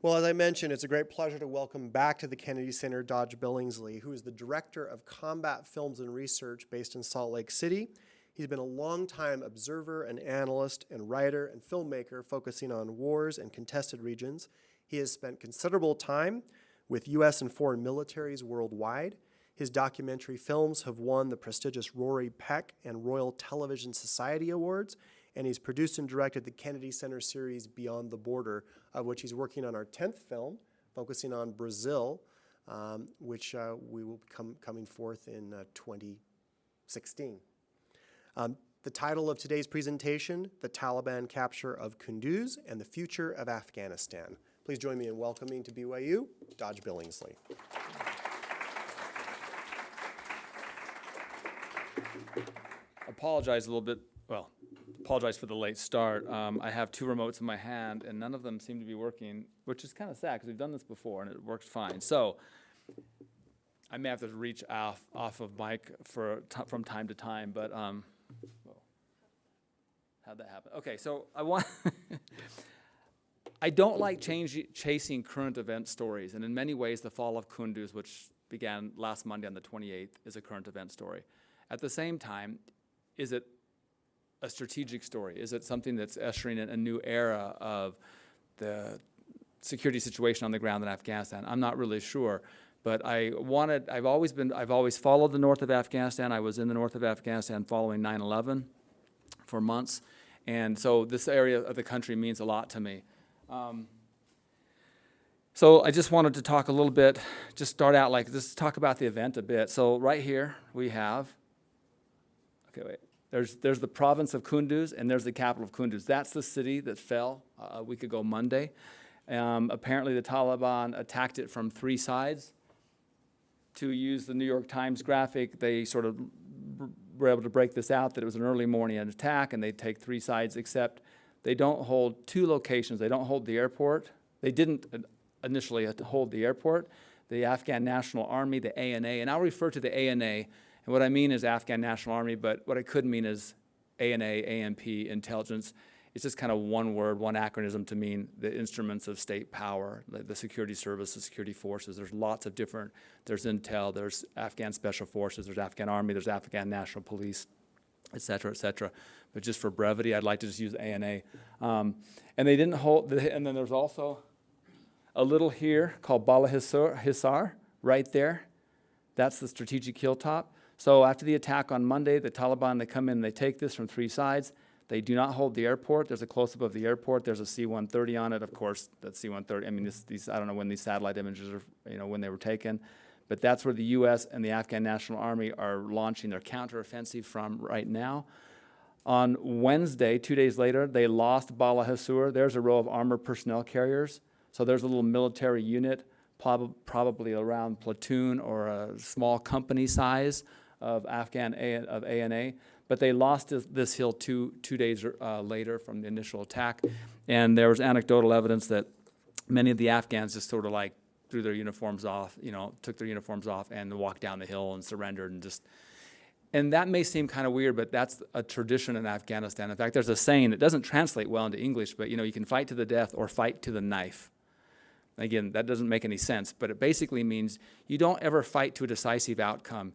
Well, as I mentioned, it's a great pleasure to welcome back to the Kennedy Center Dodge Billingsley, who is the Director of Combat Films and Research based in Salt Lake City. He's been a longtime observer and analyst and writer and filmmaker focusing on wars and contested regions. He has spent considerable time with U.S. and foreign militaries worldwide. His documentary films have won the prestigious Rory, Peck, and Royal Television Society Awards, and he's produced and directed the Kennedy Center series Beyond the Border, of which he's working on our 10th film, focusing on Brazil, which we will be coming forth in 2016. The title of today's presentation, The Taliban Capture of Kunduz and the Future of Afghanistan. Please join me in welcoming to BYU, Dodge Billingsley. Apologize a little bit, apologize for the late start. I have two remotes in my hand and none of them seem to be working, which is kind of sad because we've done this before and it works fine. So I may have to reach off of mic from time to time, but how'd that happen? Okay, so I don't like chasing current event stories, and in many ways the fall of Kunduz, which began last Monday on the 28th, is a current event story. At the same time, is it a strategic story? Is it something that's ushering in a new era of the security situation on the ground in Afghanistan? I'm not really sure, but I've always followed the north of Afghanistan. I was in the north of Afghanistan following 9/11 for months, and so this area of the country means a lot to me. So I just wanted to talk a little bit, just start out like this, talk about the event a bit. So right here we have, okay, wait. There's the province of Kunduz, and there's the capital of Kunduz. That's the city that fell a week ago Monday. Apparently the Taliban attacked it from three sides. To use the New York Times graphic, they sort of were able to break this out that it was an early morning attack, and they take three sides, except they don't hold two locations. They don't hold the airport. They didn't initially hold the airport. The Afghan National Army, the ANA, and I'll refer to the ANA. And what I mean is Afghan National Army, but what I could mean is ANA, AMP, intelligence. It's just kind of one word, one acronym to mean the instruments of state power, the security service, the security forces. There's lots of different, there's intel, there's Afghan special forces, there's Afghan army, there's Afghan national police, et cetera, et cetera. But just for brevity, I'd like to just use ANA. And they didn't hold, and then there's also a little here called Bala Hisar, right there. That's the strategic hilltop. So after the attack on Monday, the Taliban, they come in, they take this from three sides. They do not hold the airport. There's a close-up of the airport. There's a C-130 on it. Of course, that C-130, I mean, these, I don't know when these satellite images are, when they were taken, but that's where the U.S. and the Afghan National Army are launching their counteroffensive from right now. On Wednesday, 2 days later, they lost Bala Hisar. There's a row of armored personnel carriers. So there's a little military unit, probably around platoon or a small company size of ANA, but they lost this hill two days later from the initial attack, and there was anecdotal evidence that many of the Afghans just sort of like threw their uniforms off, took their uniforms off and walked down the hill and surrendered and that may seem kind of weird, but that's a tradition in Afghanistan. In fact, there's a saying that doesn't translate well into English, but you can fight to the death or fight to the knife. Again, that doesn't make any sense, but it basically means you don't ever fight to a decisive outcome.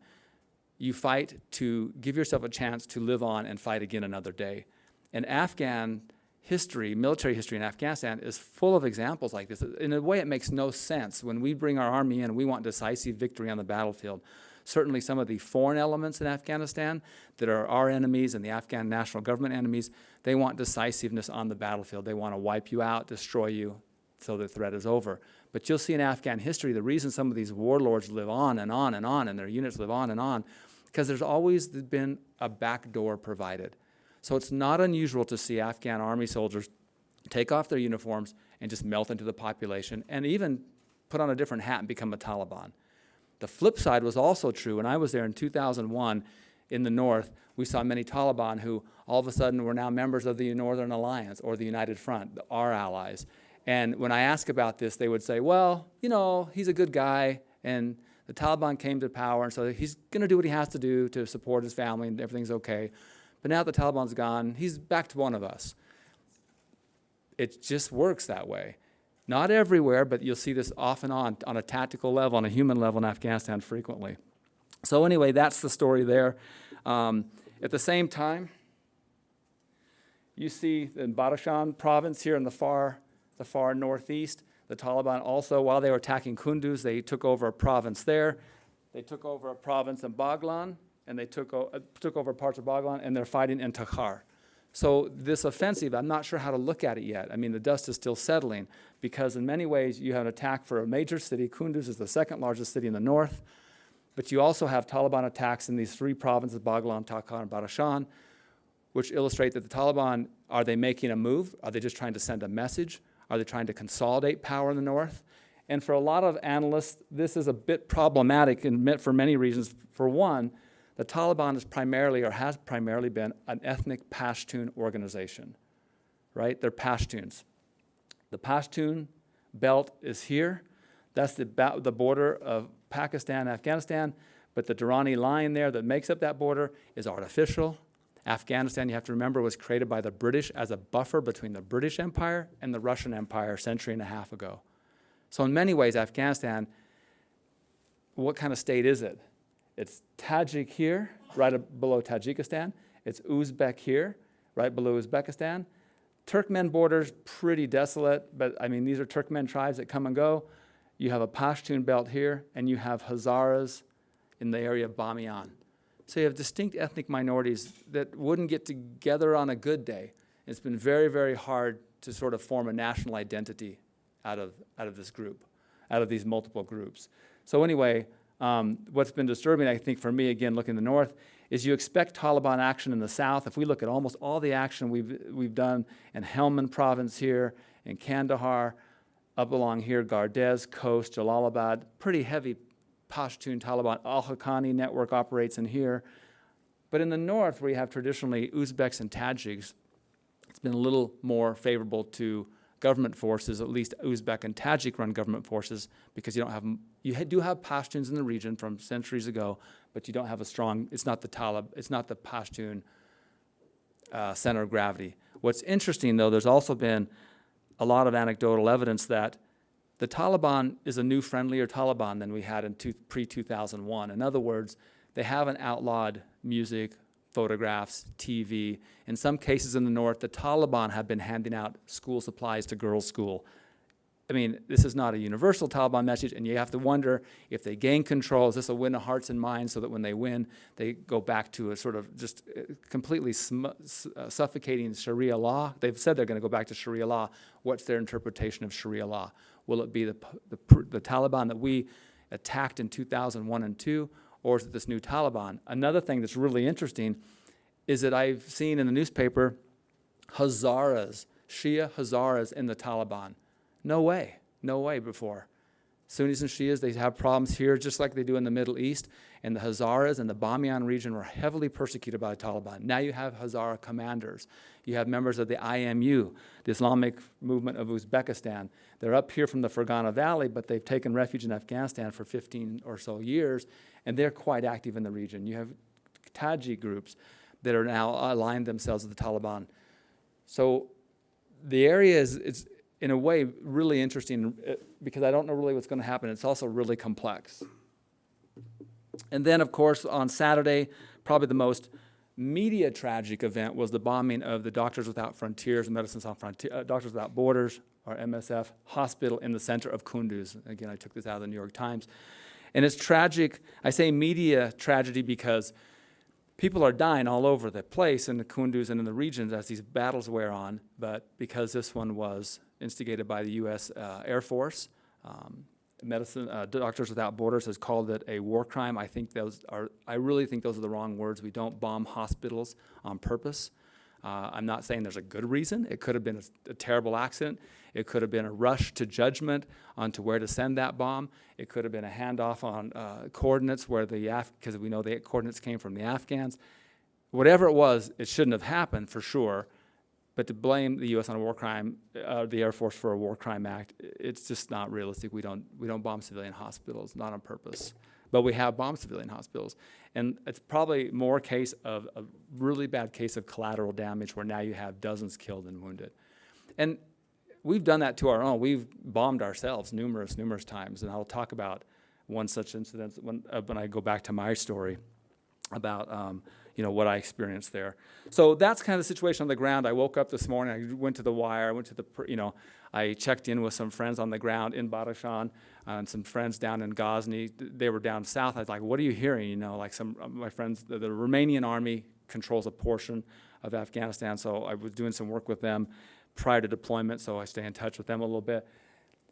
You fight to give yourself a chance to live on and fight again another day. And Afghan history, military history in Afghanistan is full of examples like this. In a way, it makes no sense. When we bring our army in, we want decisive victory on the battlefield. Certainly some of the foreign elements in Afghanistan that are our enemies and the Afghan national government enemies, they want decisiveness on the battlefield. They want to wipe you out, destroy you, so the threat is over. But you'll see in Afghan history, the reason some of these warlords live on and on and on, and their units live on and on, because there's always been a back door provided. So it's not unusual to see Afghan army soldiers take off their uniforms and just melt into the population and even put on a different hat and become a Taliban. The flip side was also true. When I was there in 2001 in the north, we saw many Taliban who all of a sudden were now members of the Northern Alliance or the United Front, our allies. And when I ask about this, they would say, well, he's a good guy, and the Taliban came to power, and so he's going to do what he has to do to support his family, and everything's okay. But now that the Taliban's gone, he's back to one of us. It just works that way. Not everywhere, but you'll see this off and on a tactical level, on a human level in Afghanistan frequently. So anyway, that's the story there. At the same time, you see in Badakhan province here in the far northeast, the Taliban also, while they were attacking Kunduz, they took over a province there. They took over a province in Baghlan, and they took over parts of Baghlan, and they're fighting in Takhar. So this offensive, I'm not sure how to look at it yet. I mean, the dust is still settling, because in many ways you have an attack for a major city. Kunduz is the second largest city in the north, but you also have Taliban attacks in these three provinces, Baghlan, Takhar, and Badakhan, which illustrate that the Taliban, are they making a move? Are they just trying to send a message? Are they trying to consolidate power in the north? And for a lot of analysts, this is a bit problematic for many reasons. For one, the Taliban is primarily, or has primarily been, an ethnic Pashtun organization, right? They're Pashtuns. The Pashtun belt is here. That's the border of Pakistan, Afghanistan, but the Durrani line there that makes up that border is artificial. Afghanistan, you have to remember, was created by the British as a buffer between the British Empire and the Russian Empire a century and a half ago. So in many ways, Afghanistan, what kind of state is it? It's Tajik here, right below Tajikistan. It's Uzbek here, right below Uzbekistan. Turkmen borders, pretty desolate, but I mean, these are Turkmen tribes that come and go. You have a Pashtun belt here, and you have Hazaras in the area of Bamiyan. So you have distinct ethnic minorities that wouldn't get together on a good day. It's been very, very hard to sort of form a national identity out of this group, out of these multiple groups. So anyway, what's been disturbing, I think, for me, again, looking in the north, is you expect Taliban action in the south. If we look at almost all the action we've done in Helmand province here, in Kandahar, up along here, Gardez, Coast, Jalalabad, pretty heavy Pashtun Taliban. Al-Haqqani network operates in here. But in the north, where you have traditionally Uzbeks and Tajiks, it's been a little more favorable to government forces, at least Uzbek and Tajik-run government forces, because you do have Pashtuns in the region from centuries ago, but you don't have a strong, it's not the Pashtun center of gravity. What's interesting, though, there's also been a lot of anecdotal evidence that the Taliban is a new, friendlier Taliban than we had in pre-2001. In other words, they haven't outlawed music, photographs, TV. In some cases in the north, the Taliban have been handing out school supplies to girls' school. I mean, this is not a universal Taliban message, and you have to wonder if they gain control, is this a win of hearts and minds so that when they win, they go back to a sort of just completely suffocating Sharia law? They've said they're going to go back to Sharia law. What's their interpretation of Sharia law? Will it be the Taliban that we attacked in 2001 and 2, or is it this new Taliban? Another thing that's really interesting is that I've seen in the newspaper Hazaras, Shia Hazaras in the Taliban. No way before. Sunnis and Shias, they have problems here just like they do in the Middle East, and the Hazaras and the Bamiyan region were heavily persecuted by the Taliban. Now you have Hazara commanders. You have members of the IMU, the Islamic movement of Uzbekistan. They're up here from the Fergana Valley, but they've taken refuge in Afghanistan for 15 or so years, and they're quite active in the region. You have Tajik groups that are now aligned themselves with the Taliban. So the area is in a way really interesting because I don't know really what's going to happen. It's also really complex. And then, of course, on Saturday, probably the most media tragic event was the bombing of the Doctors Without Frontiers, Medicine Sans Frontiers, Doctors Without Borders, or MSF, hospital in the center of Kunduz. Again, I took this out of the New York Times. And it's tragic. I say media tragedy because people are dying all over the place in the Kunduz and in the regions as these battles wear on, but because this one was instigated by the U.S. Air Force, Doctors Without Borders has called it a war crime. I really think those are the wrong words. We don't bomb hospitals on purpose. I'm not saying there's a good reason. It could have been a terrible accident. It could have been a rush to judgment onto where to send that bomb. It could have been a handoff on coordinates because we know the coordinates came from the Afghans. Whatever it was, it shouldn't have happened for sure. But to blame the U.S. on a war crime, the Air Force for a war crime act, it's just not realistic. We don't bomb civilian hospitals, not on purpose. But we have bombed civilian hospitals. And it's probably more case of a really bad case of collateral damage where now you have dozens killed and wounded. And we've done that to our own. We've bombed ourselves numerous times, and I'll talk about one such incident when I go back to my story about what I experienced there. So that's kind of the situation on the ground. I woke up this morning, I went to the wire, I went to the, I checked in with some friends on the ground in Badakhshan and some friends down in Ghazni. They were down south. I was like, what are you hearing? Like some of my friends, the Romanian army controls a portion of Afghanistan, so I was doing some work with them prior to deployment, so I stay in touch with them a little bit.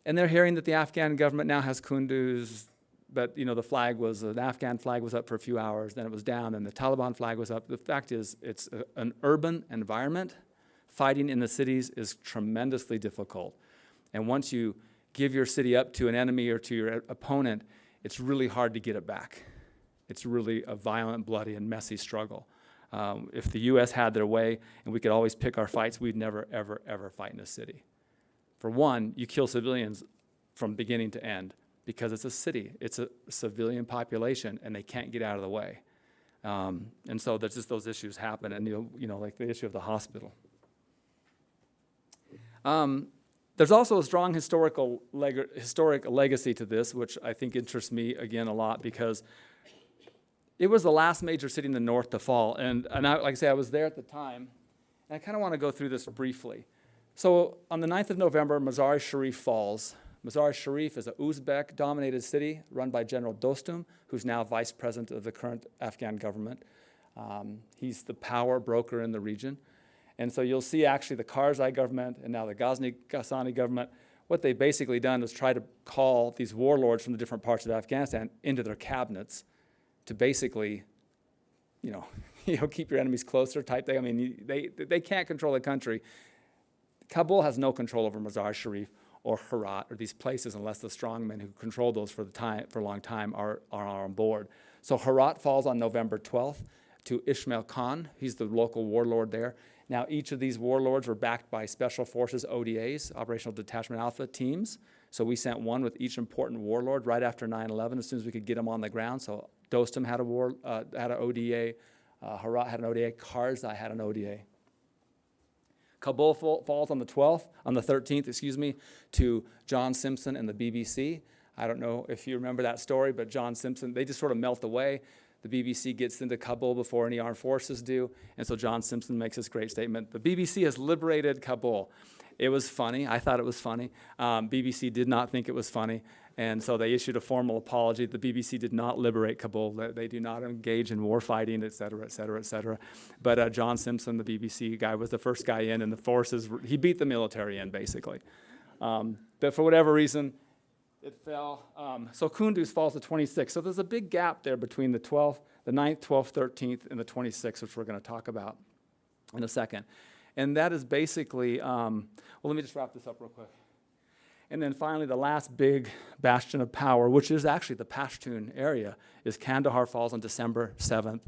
And they're hearing that the Afghan government now has Kunduz, but the flag was, an Afghan flag was up for a few hours, then it was down, and the Taliban flag was up. The fact is, it's an urban environment. Fighting in the cities is tremendously difficult. And once you give your city up to an enemy or to your opponent, it's really hard to get it back. It's really a violent, bloody, and messy struggle. If the U.S. had their way and we could always pick our fights, we'd never, ever, ever fight in a city. For one, you kill civilians from beginning to end because it's a city. It's a civilian population, and they can't get out of the way. And so there's just those issues happen, and like the issue of the hospital. There's also a strong historic legacy to this, which I think interests me again a lot because it was the last major city in the north to fall. And like I say, I was there at the time, and I kind of want to go through this briefly. So on the 9th of November, Mazar-i-Sharif falls. Mazar-i-Sharif is an Uzbek-dominated city run by General Dostum, who's now vice president of the current Afghan government. He's the power broker in the region. And so you'll see actually the Karzai government and now the Ghazni government, what they've basically done is try to call these warlords from the different parts of Afghanistan into their cabinets to basically, keep your enemies closer type thing. I mean, they can't control the country. Kabul has no control over Mazar-i-Sharif or Herat or these places unless the strongmen who control those for a long time are on board. So Herat falls on November 12th to Ismail Khan. He's the local warlord there. Now, each of these warlords were backed by Special Forces ODAs, Operational Detachment Alpha teams. So we sent one with each important warlord right after 9/11 as soon as we could get them on the ground. So Dostum had an ODA, Herat had an ODA, Karzai had an ODA. Kabul falls on the 13th, to John Simpson and the BBC. I don't know if you remember that story, but John Simpson, they just sort of melt away. The BBC gets into Kabul before any armed forces do, and so John Simpson makes this great statement. The BBC has liberated Kabul. It was funny. I thought it was funny. BBC did not think it was funny, and so they issued a formal apology. The BBC did not liberate Kabul. They do not engage in war fighting, et cetera, et cetera, et cetera. But John Simpson, the BBC guy, was the first guy in, and the forces, he beat the military in, basically. But for whatever reason, it fell. So Kunduz falls the 26th. So there's a big gap there between the 9th, 12th, 13th, and the 26th, which we're going to talk about in a second. And that is basically, let me just wrap this up real quick. And then finally, the last big bastion of power, which is actually the Pashtun area, is Kandahar falls on December 7th,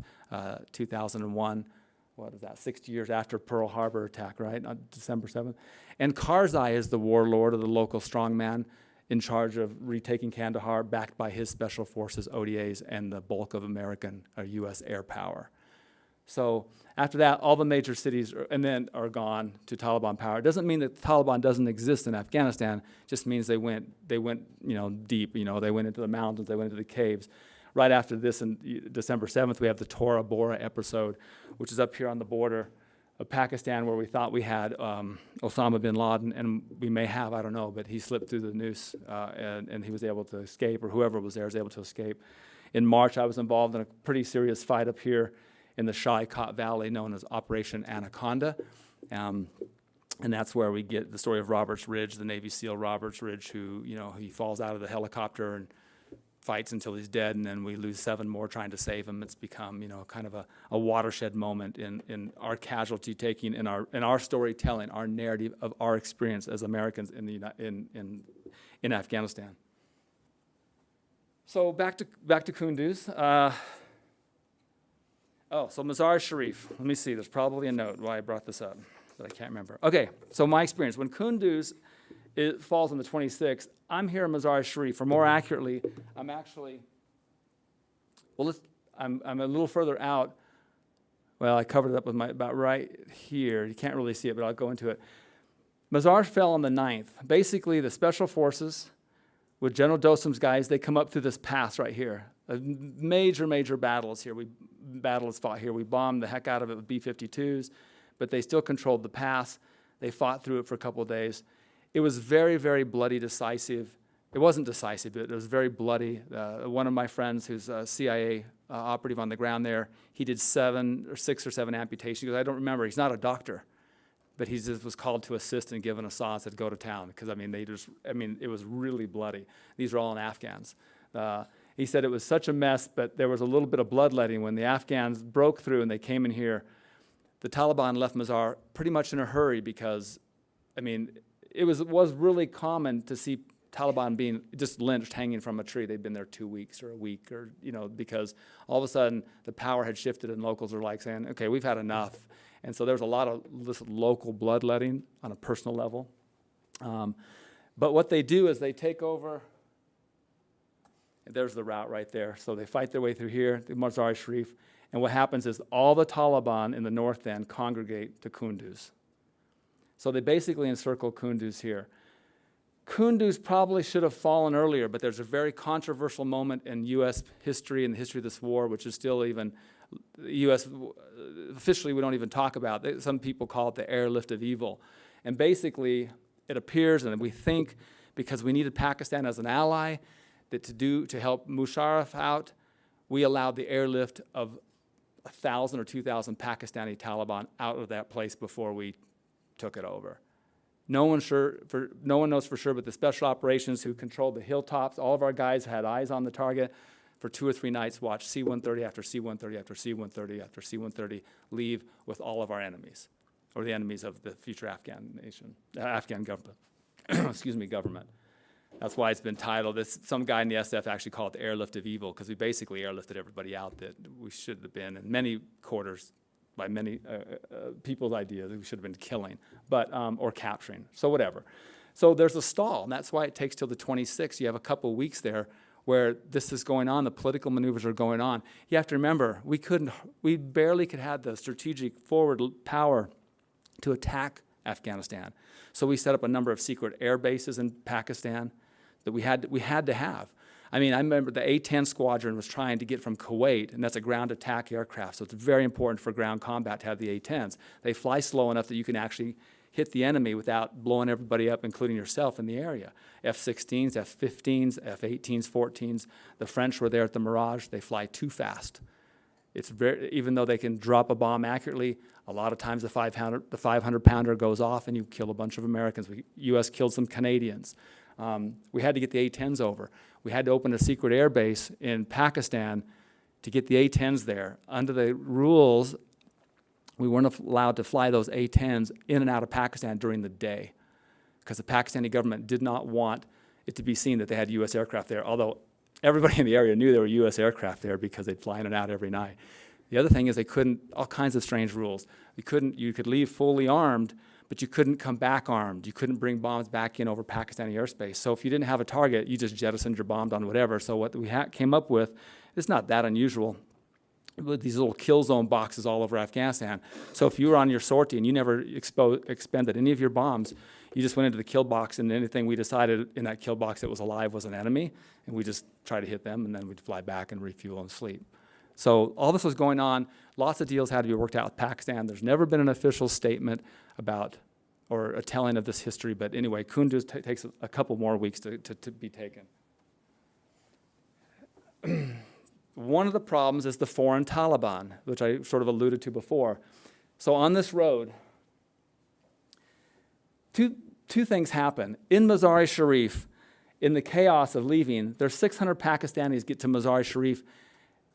2001. What is that, 60 years after Pearl Harbor attack, right, on December 7th. And Karzai is the warlord of the local strongman in charge of retaking Kandahar, backed by his special forces, ODAs, and the bulk of American or U.S. air power. So after that, all the major cities are gone to Taliban power. It doesn't mean that the Taliban doesn't exist in Afghanistan. It just means they went deep. They went into the mountains, they went into the caves. Right after this, on December 7th, we have the Tora Bora episode, which is up here on the border of Pakistan, where we thought we had Osama bin Laden, and we may have, I don't know, but he slipped through the noose and he was able to escape, or whoever was there was able to escape. In March, I was involved in a pretty serious fight up here in the Shai-Kot Valley, known as Operation Anaconda. And that's where we get the story of Roberts Ridge, the Navy SEAL Roberts Ridge, who, he falls out of the helicopter and fights until he's dead, and then we lose 7 more trying to save him. It's become, kind of a watershed moment in our casualty taking, in our storytelling, our narrative of our experience as Americans in Afghanistan. So back to Kunduz. So Mazar-i-Sharif. Let me see. There's probably a note why I brought this up, but I can't remember. Okay, so my experience. When Kunduz falls on the 26th, I'm here in Mazar-i-Sharif. Or more accurately, I'm actually, I'm a little further out. Well, I covered it up with about right here. You can't really see it, but I'll go into it. Mazar fell on the 9th. Basically, the special forces with General Dosun's guys, they come up through this pass right here. A major battle is here. Battle is fought here. We bombed the heck out of it with B-52s, but they still controlled the pass. They fought through it for a couple of days. It was very bloody, decisive. It wasn't decisive, but it was very bloody. One of my friends who's a CIA operative on the ground there, he did 6 or 7 amputations. He goes, I don't remember. He's not a doctor, but he just was called to assist and given a saw and said, go to town. Because, it was really bloody. These are all in Afghans. He said it was such a mess, but there was a little bit of bloodletting. When the Afghans broke through and they came in here, the Taliban left Mazar pretty much in a hurry because, it was really common to see Taliban being just lynched hanging from a tree. They'd been there 2 weeks or a week or, because all of a sudden the power had shifted and locals are like saying, okay, we've had enough. And so there's a lot of this local bloodletting on a personal level. But what they do is they take over. There's the route right there. So they fight their way through here, the Mazar-i-Sharif. And what happens is all the Taliban in the north then congregate to Kunduz. So they basically encircle Kunduz here. Kunduz probably should have fallen earlier, but there's a very controversial moment in U.S. history and the history of this war, which is still even, U.S. officially we don't even talk about. Some people call it the airlift of evil. And basically it appears, and we think, because we needed Pakistan as an ally, that to help Musharraf out, we allowed the airlift of 1,000 or 2,000 Pakistani Taliban out of that place before we took it over. No one knows for sure, but the special operations who controlled the hilltops, all of our guys had eyes on the target for 2 or 3 nights, watched C-130 after C-130 after C-130 after C-130 leave with all of our enemies, or the enemies of the future Afghan government. Excuse me, government. That's why it's been titled, some guy in the SF actually called it the airlift of evil, because we basically airlifted everybody out that we should have been, in many quarters, by many people's ideas, we should have been killing, but or capturing, so whatever. So there's a stall, and that's why it takes till the 26th. You have a couple of weeks there where this is going on, the political maneuvers are going on. You have to remember, we barely could have the strategic forward power to attack Afghanistan. So we set up a number of secret air bases in Pakistan that we had to have. I remember the A-10 squadron was trying to get from Kuwait, and that's a ground attack aircraft, so it's very important for ground combat to have the A-10s. They fly slow enough that you can actually hit the enemy without blowing everybody up, including yourself in the area. F-16s, F-15s, F-18s, 14s. The French were there at the Mirage. They fly too fast. Even though they can drop a bomb accurately, a lot of times the 500-pounder goes off and you kill a bunch of Americans. U.S. killed some Canadians. We had to get the A-10s over. We had to open a secret air base in Pakistan to get the A-10s there. Under the rules, we weren't allowed to fly those A-10s in and out of Pakistan during the day because the Pakistani government did not want it to be seen that they had U.S. aircraft there, although everybody in the area knew there were U.S. aircraft there because they'd fly in and out every night. The other thing is all kinds of strange rules. You could leave fully armed, but you couldn't come back armed. You couldn't bring bombs back in over Pakistani airspace. So if you didn't have a target, you just jettisoned your bombs on whatever. So what we came up with, it's not that unusual, with these little kill zone boxes all over Afghanistan. So if you were on your sortie and you never expended any of your bombs, you just went into the kill box, and anything we decided in that kill box that was alive was an enemy, and we just try to hit them, and then we'd fly back and refuel and sleep. So all this was going on. Lots of deals had to be worked out with Pakistan. There's never been an official statement about or a telling of this history, but anyway, Kunduz takes a couple more weeks to be taken. One of the problems is the foreign Taliban, which I sort of alluded to before. So on this road, two things happen. In Mazar-i-Sharif, in the chaos of leaving, there's 600 Pakistanis get to Mazar-i-Sharif.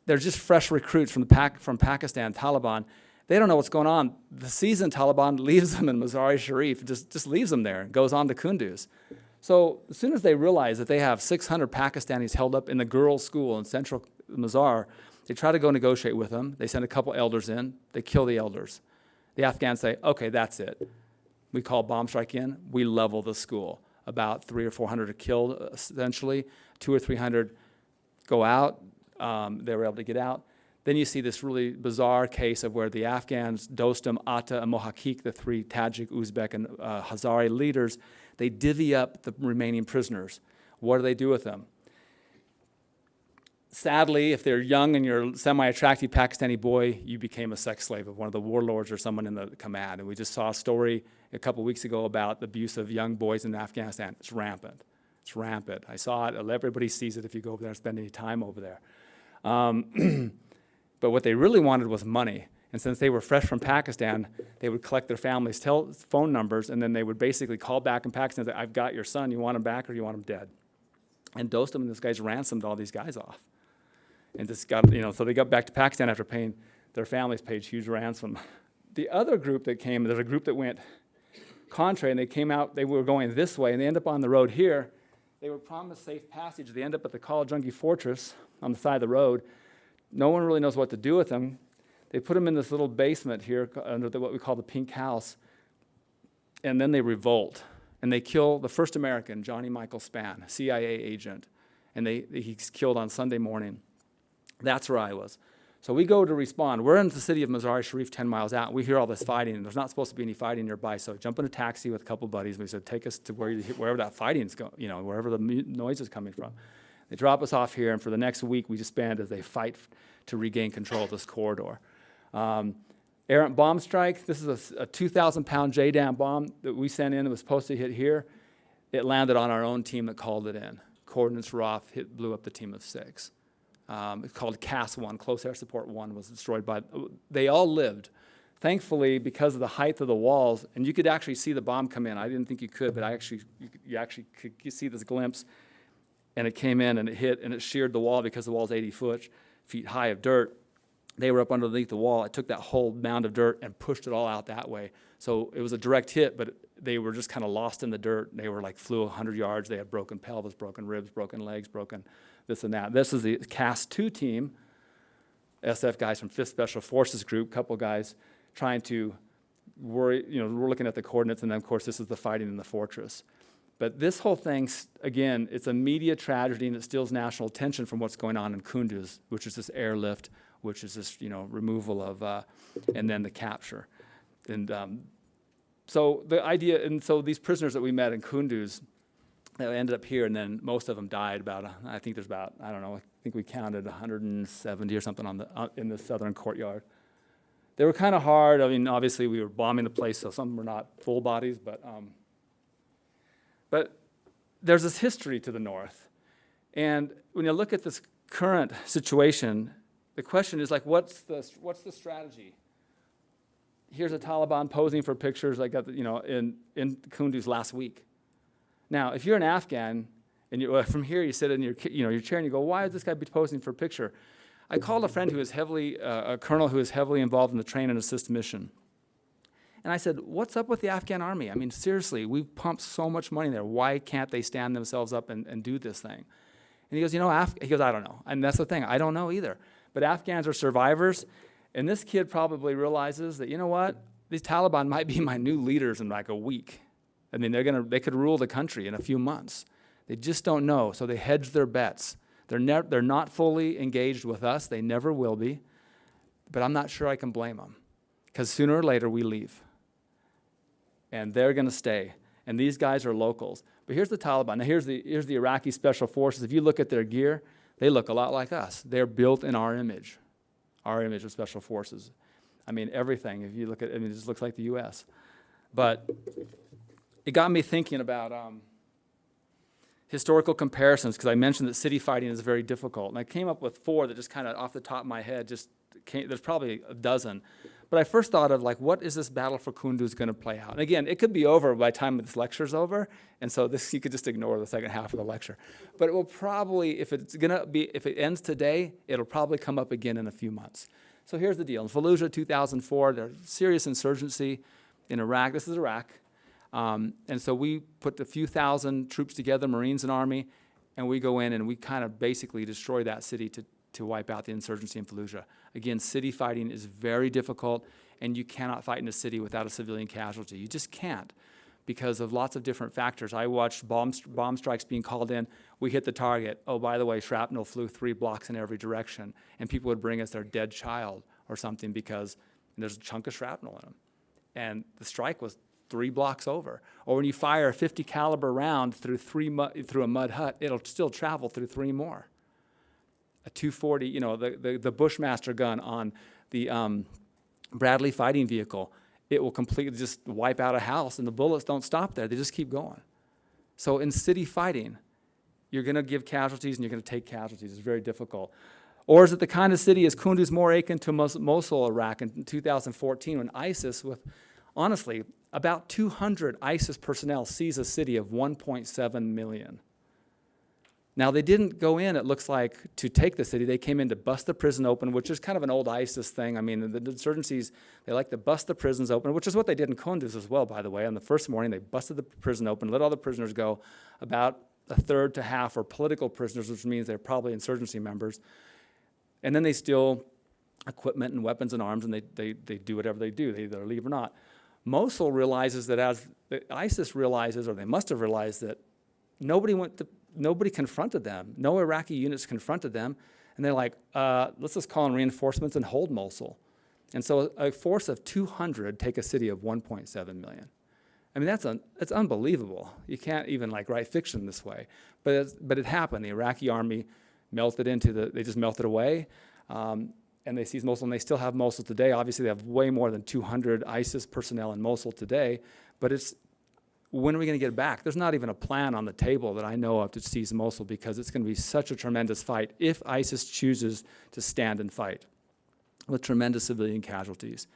They're just fresh recruits from Pakistan, Taliban. They don't know what's going on. The seasoned Taliban leaves them in Mazar-i-Sharif, just leaves them there, and goes on to Kunduz. So as soon as they realize that they have 600 Pakistanis held up in the girls' school in central Mazar, they try to go negotiate with them. They send a couple elders in. They kill the elders. The Afghans say, okay, that's it. We call bomb strike in. We level the school. About 300 or 400 are killed, essentially. 200 or 300 go out. They were able to get out. Then you see this really bizarre case of where the Afghans, Dostum, Atta, and Mohakik, the three Tajik, Uzbek, and Hazari leaders, they divvy up the remaining prisoners. What do they do with them? Sadly, if they're young and you're a semi-attractive Pakistani boy, you became a sex slave of one of the warlords or someone in the command. And we just saw a story a couple weeks ago about the abuse of young boys in Afghanistan. It's rampant. It's rampant. I saw it. Everybody sees it if you go over there and spend any time over there. But what they really wanted was money. And since they were fresh from Pakistan, they would collect their families' phone numbers, and then they would basically call back in Pakistan and say, I've got your son. You want him back or you want him dead? And Dostum and this guy's ransomed all these guys off. And just got, so they got back to Pakistan after paying, their families paid huge ransom. The other group that came, there's a group that went contrary, and they came out, they were going this way, and they end up on the road here. They were promised safe passage. They end up at the Kalajungi Fortress on the side of the road. No one really knows what to do with them. They put them in this little basement here under what we call the Pink House, and then they revolt. And they kill the first American, Johnny Michael Spann, CIA agent, and he's killed on Sunday morning. That's where I was. So we go to respond. We're in the city of Mazar-i Sharif, 10 miles out. We hear all this fighting, and there's not supposed to be any fighting nearby. So I jump in a taxi with a couple buddies. We said, take us to wherever that fighting's going, wherever the noise is coming from. They drop us off here, and for the next week, we just spend as they fight to regain control of this corridor. Errant bomb strike. This is a 2,000-pound JDAM bomb that we sent in. It was supposed to hit here. It landed on our own team that called it in. Coordinates were off, blew up the team of 6. It's called CAS-1, Close Air Support 1, was destroyed by, they all lived. Thankfully, because of the height of the walls, and you could actually see the bomb come in. I didn't think you could, but you actually could see this glimpse, and it came in and it hit, and it sheared the wall because the wall's 80 feet high of dirt. They were up underneath the wall. It took that whole mound of dirt and pushed it all out that way. So it was a direct hit, but they were just kind of lost in the dirt. They were flew 100 yards. They had broken pelvis, broken ribs, broken legs, broken this and that. This is the CAS-2 team, SF guys from 5th Special Forces Group, couple guys trying to we're looking at the coordinates, and then of course this is the fighting in the fortress. But this whole thing, again, it's a media tragedy, and it steals national attention from what's going on in Kunduz, which is this airlift, which is this removal of, and then the capture. And so the idea, and so these prisoners that we met in Kunduz, they ended up here, and then most of them died. I think there's about, I don't know, I think we counted 170 or something in the southern courtyard. They were kind of hard. I mean, obviously we were bombing the place, so some were not full bodies, but there's this history to the north. And when you look at this current situation, the question is what's the strategy? Here's a Taliban posing for pictures I got, in Kunduz last week. Now, if you're an Afghan, and from here you sit in your chair and you go, why is this guy posing for a picture? I called a friend who is a colonel who is heavily involved in the train and assist mission. And I said, what's up with the Afghan army? I mean, seriously, we've pumped so much money there. Why can't they stand themselves up and do this thing? And he goes, I don't know. And that's the thing, I don't know either. But Afghans are survivors, and this kid probably realizes that, these Taliban might be my new leaders in a week. I mean, they could rule the country in a few months. They just don't know, so they hedge their bets. They're not fully engaged with us. They never will be. But I'm not sure I can blame them, because sooner or later we leave. And they're going to stay. And these guys are locals. But here's the Taliban. Now here's the Iraqi Special Forces. If you look at their gear, they look a lot like us. They're built in our image of Special Forces. I mean, everything. If you look at it, it just looks like the U.S. But it got me thinking about historical comparisons, because I mentioned that city fighting is very difficult. And I came up with 4 that just kind of off the top of my head there's probably a dozen. But I first thought of what is this battle for Kunduz going to play out? And again, it could be over by the time this lecture's over, and so you could just ignore the second half of the lecture. But it will probably, if it ends today, it'll probably come up again in a few months. So here's the deal. In Fallujah 2004, there's serious insurgency in Iraq. This is Iraq. And so we put a few thousand troops together, Marines and Army, and we go in and we kind of basically destroy that city to wipe out the insurgency in Fallujah. Again, city fighting is very difficult, and you cannot fight in a city without a civilian casualty. You just can't. because of lots of different factors. I watched bomb strikes being called in. We hit the target. Oh, by the way, shrapnel flew 3 blocks in every direction. And people would bring us their dead child or something because there's a chunk of shrapnel in them. And the strike was 3 blocks over. Or when you fire a 50 caliber round through a mud hut, it'll still travel through 3 more. A 240, you know, the Bushmaster gun on the Bradley fighting vehicle, it will completely just wipe out a house, and the bullets don't stop there. They just keep going. So in city fighting, you're going to give casualties and you're going to take casualties. It's very difficult. Or is it the kind of city as Kunduz, more akin to Mosul, Iraq in 2014 when ISIS, with honestly about 200 ISIS personnel, seized a city of 1.7 million. Now, they didn't go in, it looks like, to take the city. They came in to bust the prison open, which is kind of an old ISIS thing. I mean, the insurgencies, they like to bust the prisons open, which is what they did in Kunduz as well, by the way. On the first morning, they busted the prison open, let all the prisoners go. About a third to half are political prisoners, which means they're probably insurgency members. And then they steal equipment and weapons and arms, and they do whatever they do. They either leave or not. Mosul realizes that as ISIS realizes, or they must have realized that nobody confronted them. No Iraqi units confronted them. And they're like, let's just call in reinforcements and hold Mosul. And so a force of 200 take a city of 1.7 million. I mean, it's unbelievable. You can't even write fiction this way. But it happened. The Iraqi army they just melted away. And they seized Mosul, and they still have Mosul today. Obviously, they have way more than 200 ISIS personnel in Mosul today. But when are we going to get it back? There's not even a plan on the table that I know of to seize Mosul because it's going to be such a tremendous fight if ISIS chooses to stand and fight with tremendous civilian casualties.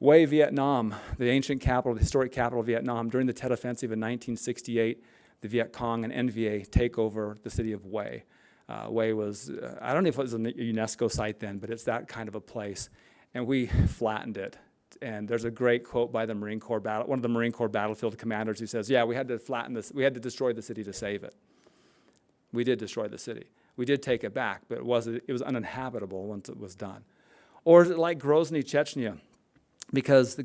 Hue, Vietnam, the ancient capital, the historic capital of Vietnam, during the Tet Offensive in 1968, the Viet Cong and NVA take over the city of Hue. Hue was, I don't know if it was a UNESCO site then, but it's that kind of a place. And we flattened it. And there's a great quote by the Marine Corps one of the Marine Corps battlefield commanders who says, yeah, we had to flatten this, we had to destroy the city to save it. We did destroy the city. We did take it back, but it was uninhabitable once it was done. Or is it like Grozny, Chechnya? Because in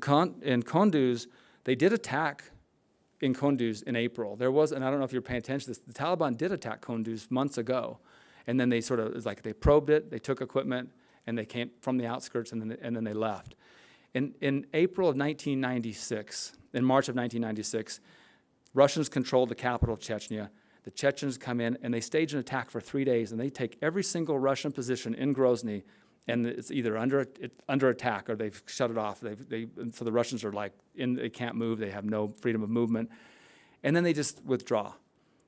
Kunduz, they did attack in Kunduz in April. There was, and I don't know if you're paying attention to this, the Taliban did attack Kunduz months ago. And then they they probed it, they took equipment, and they came from the outskirts, and then they left. In April of 1996, in March of 1996, Russians controlled the capital of Chechnya. The Chechens come in, and they stage an attack for 3 days, and they take every single Russian position in Grozny, and it's either under attack or they've shut it off. So the Russians are they can't move, they have no freedom of movement, and then they just withdraw.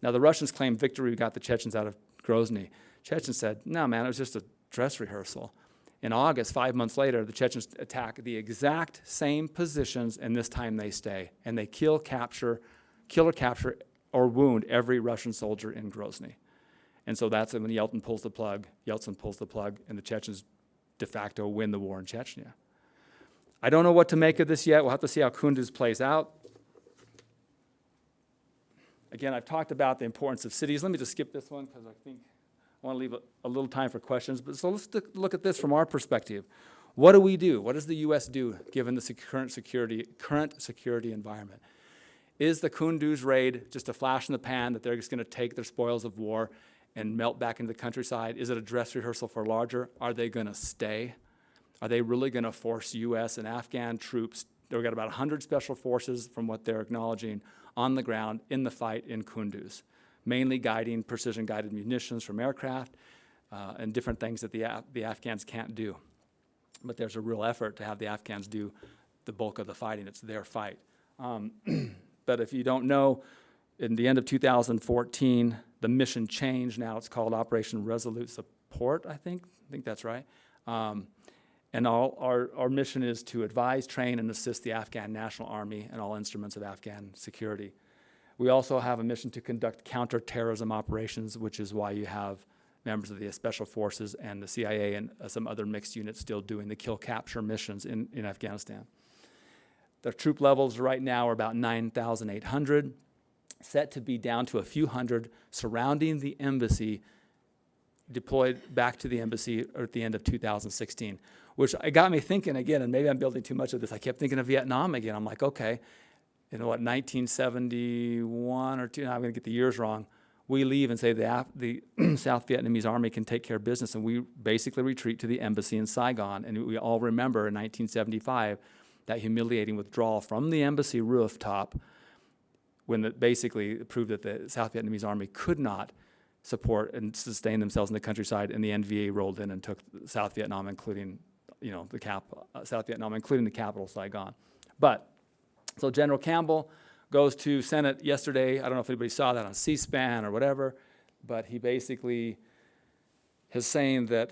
Now the Russians claim victory, we got the Chechens out of Grozny. Chechens said, no man, it was just a dress rehearsal. In August, 5 months later, the Chechens attack the exact same positions, and this time they stay. And they kill or capture, or wound every Russian soldier in Grozny. And so that's when Yeltsin pulls the plug, and the Chechens de facto win the war in Chechnya. I don't know what to make of this yet. We'll have to see how Kunduz plays out. Again, I've talked about the importance of cities. Let me just skip this one because I think I want to leave a little time for questions. But so let's look at this from our perspective. What do we do? What does the U.S. do given the current security environment? Is the Kunduz raid just a flash in the pan that they're just going to take their spoils of war and melt back into the countryside? Is it a dress rehearsal for larger? Are they going to stay? Are they really going to force U.S. and Afghan troops? They've got about 100 special forces, from what they're acknowledging, on the ground in the fight in Kunduz, mainly guiding precision-guided munitions from aircraft and different things that the Afghans can't do. But there's a real effort to have the Afghans do the bulk of the fighting. It's their fight. But if you don't know, in the end of 2014, the mission changed. Now it's called Operation Resolute Support, I think that's right. And our mission is to advise, train, and assist the Afghan National Army and all instruments of Afghan security. We also have a mission to conduct counterterrorism operations, which is why you have members of the Special Forces and the CIA and some other mixed units still doing the kill-capture missions in Afghanistan. The troop levels right now are about 9,800, set to be down to a few hundred surrounding the embassy, deployed back to the embassy at the end of 2016, which got me thinking again, and maybe I'm building too much of this. I kept thinking of Vietnam again. I'm like, okay, in what, 1971 or two, I'm going to get the years wrong, we leave and say the South Vietnamese army can take care of business, and we basically retreat to the embassy in Saigon. And we all remember in 1975 that humiliating withdrawal from the embassy rooftop when it basically proved that the South Vietnamese army could not support and sustain themselves in the countryside, and the NVA rolled in and took South Vietnam, including South Vietnam, including the capital, Saigon. But so General Campbell goes to Senate yesterday. I don't know if anybody saw that on C-SPAN or whatever, but he basically is saying that,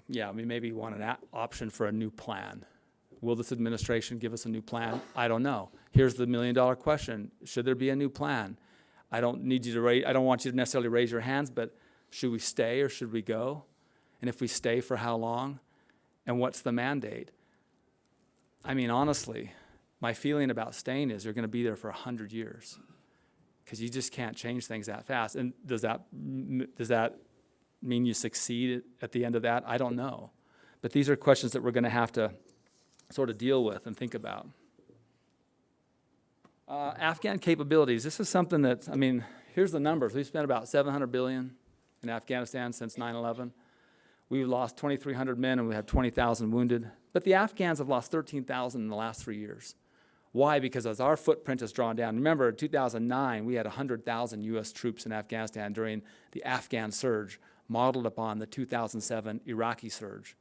we maybe want an option for a new plan. Will this administration give us a new plan? I don't know. Here's the million-dollar question. Should there be a new plan? I don't want you to necessarily raise your hands, but should we stay or should we go? And if we stay, for how long? And what's the mandate? I mean, honestly, my feeling about staying is you're going to be there for 100 years because you just can't change things that fast. And does that mean you succeed at the end of that? I don't know. But these are questions that we're going to have to sort of deal with and think about. Afghan capabilities. This is something that, here's the numbers. We've spent about $700 billion in Afghanistan since 9/11. We've lost 2,300 men and we have 20,000 wounded. But the Afghans have lost 13,000 in the last 3 years. Why? Because as our footprint has drawn down, remember in 2009, we had 100,000 US troops in Afghanistan during the Afghan surge, modeled upon the 2007 Iraqi surge.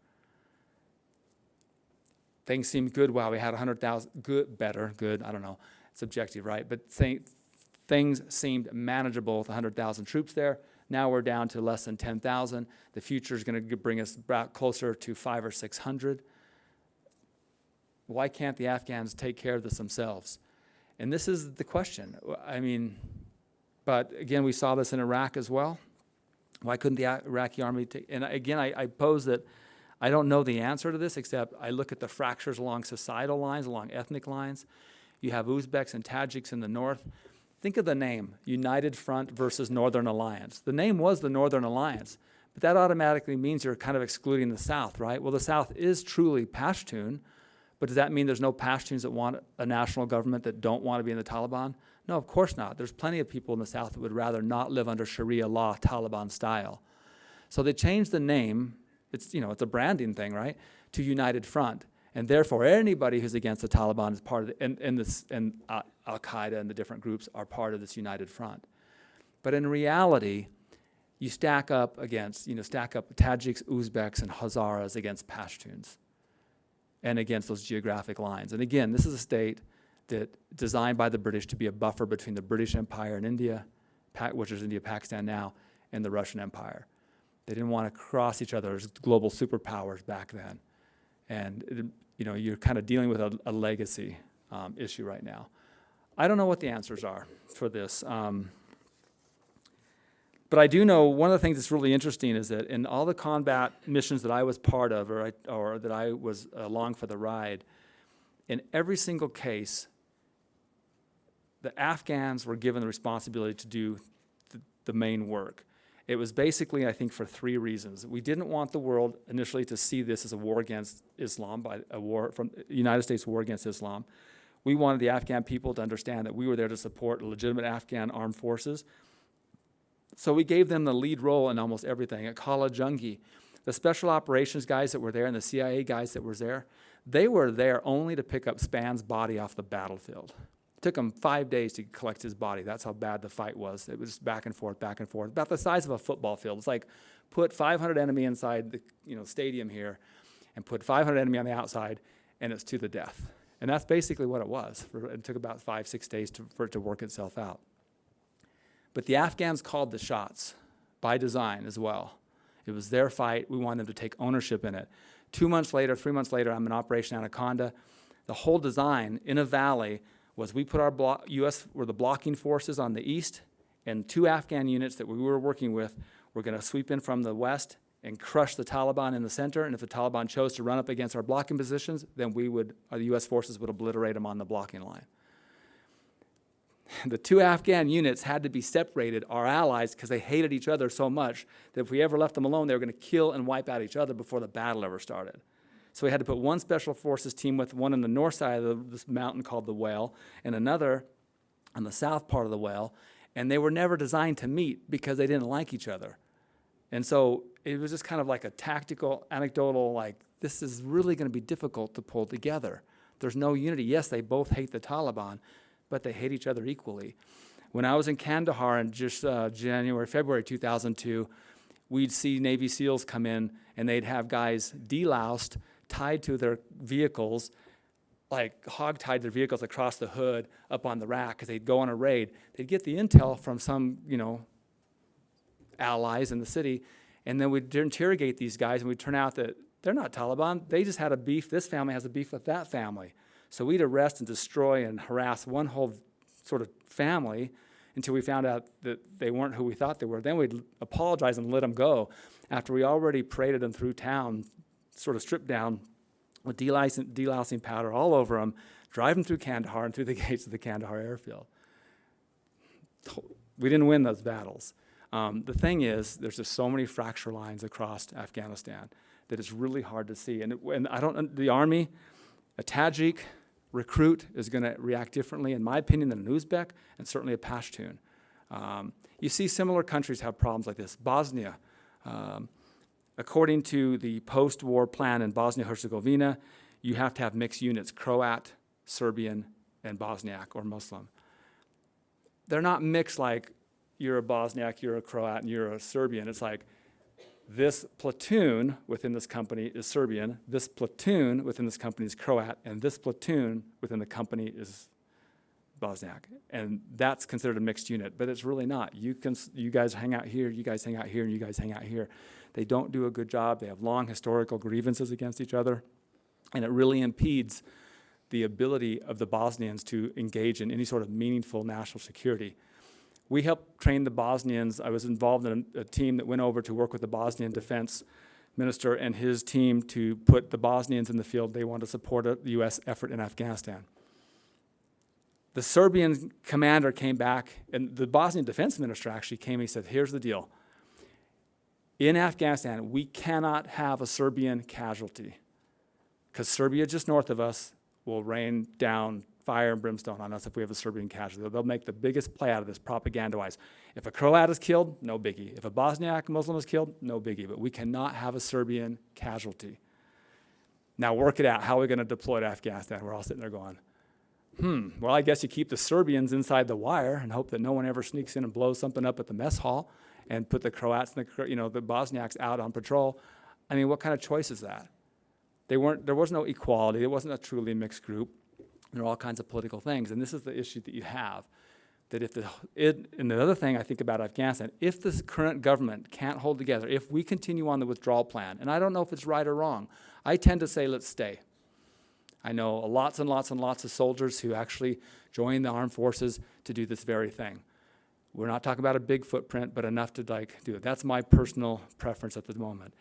Things seemed good while we had 100,000, good, I don't know, subjective, right? But things seemed manageable with 100,000 troops there. Now we're down to less than 10,000. The future is going to bring us back closer to 500 or 600. Why can't the Afghans take care of this themselves? And this is the question. But again, we saw this in Iraq as well. Why couldn't the Iraqi army take, and again, I pose that I don't know the answer to this, except I look at the fractures along societal lines, along ethnic lines. You have Uzbeks and Tajiks in the north. Think of the name, United Front versus Northern Alliance. The name was the Northern Alliance, but that automatically means you're kind of excluding the South, right? Well, the South is truly Pashtun, but does that mean there's no Pashtuns that want a national government that don't want to be in the Taliban? No, of course not. There's plenty of people in the South that would rather not live under Sharia law, Taliban style. So they changed the name, it's a branding thing, right, to United Front. And therefore, anybody who's against the Taliban is part of it, and Al-Qaeda and the different groups are part of this United Front. But in reality, you stack up Tajiks, Uzbeks, and Hazaras against Pashtuns and against those geographic lines. And again, this is a state that designed by the British to be a buffer between the British Empire and India, which is India, Pakistan now, and the Russian Empire. They didn't want to cross each other as global superpowers back then. And you're kind of dealing with a legacy issue right now. I don't know what the answers are for this. But I do know one of the things that's really interesting is that in all the combat missions that I was part of or that I was along for the ride, in every single case, the Afghans were given the responsibility to do the main work. It was basically, I think, for three reasons. We didn't want the world initially to see this as a war against Islam, from the United States war against Islam. We wanted the Afghan people to understand that we were there to support legitimate Afghan armed forces. So we gave them the lead role in almost everything. At Kala Jungi, the special operations guys that were there and the CIA guys that were there, they were there only to pick up Span's body off the battlefield. It took them 5 days to collect his body. That's how bad the fight was. It was back and forth, about the size of a football field. It's like put 500 enemy inside the stadium here and put 500 enemy on the outside, and it's to the death. And that's basically what it was. It took about 5-6 days for it to work itself out. But the Afghans called the shots by design as well. It was their fight. We wanted them to take ownership in it. 2 months later, 3 months later, I'm in Operation Anaconda. The whole design in a valley was we put our U.S. were the blocking forces on the east, and 2 Afghan units that we were working with were going to sweep in from the west and crush the Taliban in the center. And if the Taliban chose to run up against our blocking positions, then the U.S. forces would obliterate them on the blocking line. The 2 Afghan units had to be separated, our allies, because they hated each other so much that if we ever left them alone, they were going to kill and wipe out each other before the battle ever started. So we had to put one special forces team with one on the north side of this mountain called the Whale and another on the south part of the Whale, and they were never designed to meet because they didn't like each other. And so it was just kind of like a tactical, anecdotal, like, this is really going to be difficult to pull together. There's no unity. Yes, they both hate the Taliban, but they hate each other equally. When I was in Kandahar in just February 2002, we'd see Navy SEALs come in, and they'd have guys deloused, tied to their vehicles, like hog-tied their vehicles across the hood up on the rack because they'd go on a raid. They'd get the intel from some, allies in the city, and then we'd interrogate these guys, and we'd turn out that they're not Taliban. They just had a beef. This family has a beef with that family. So we'd arrest and destroy and harass one whole sort of family until we found out that they weren't who we thought they were. Then we'd apologize and let them go after we already paraded them through town, sort of stripped down with delousing powder all over them, drive them through Kandahar and through the gates of the Kandahar airfield. We didn't win those battles. The thing is, there's just so many fracture lines across Afghanistan that it's really hard to see. And the Army, a Tajik recruit is going to react differently, in my opinion, than an Uzbek and certainly a Pashtun. You see similar countries have problems like this. Bosnia, according to the post-war plan in Bosnia-Herzegovina, you have to have mixed units, Croat, Serbian, and Bosniak or Muslim. They're not mixed like you're a Bosniak, you're a Croat, and you're a Serbian. It's like this platoon within this company is Serbian, this platoon within this company is Croat, and this platoon within the company is Bosniak. And that's considered a mixed unit, but it's really not. You guys hang out here, you guys hang out here, and you guys hang out here. They don't do a good job. They have long historical grievances against each other, and it really impedes the ability of the Bosnians to engage in any sort of meaningful national security. We helped train the Bosnians. I was involved in a team that went over to work with the Bosnian defense minister and his team to put the Bosnians in the field. They wanted to support the U.S. effort in Afghanistan. The Serbian commander came back, and the Bosnian defense minister actually came and he said, here's the deal. In Afghanistan, we cannot have a Serbian casualty because Serbia just north of us will rain down fire and brimstone on us if we have a Serbian casualty. They'll make the biggest play out of this propaganda-wise. If a Croat is killed, no biggie. If a Bosniak Muslim is killed, no biggie. But we cannot have a Serbian casualty. Now work it out. How are we going to deploy to Afghanistan? We're all sitting there going, well, I guess you keep the Serbians inside the wire and hope that no one ever sneaks in and blows something up at the mess hall and put the Croats and the Bosniaks out on patrol. I mean, what kind of choice is that? There was no equality. It wasn't a truly mixed group. There are all kinds of political things, and this is the issue that you have. That and the other thing I think about Afghanistan, if this current government can't hold together, if we continue on the withdrawal plan, and I don't know if it's right or wrong, I tend to say let's stay. I know lots and lots and lots of soldiers who actually join the armed forces to do this very thing. We're not talking about a big footprint, but enough to do it. That's my personal preference at the moment.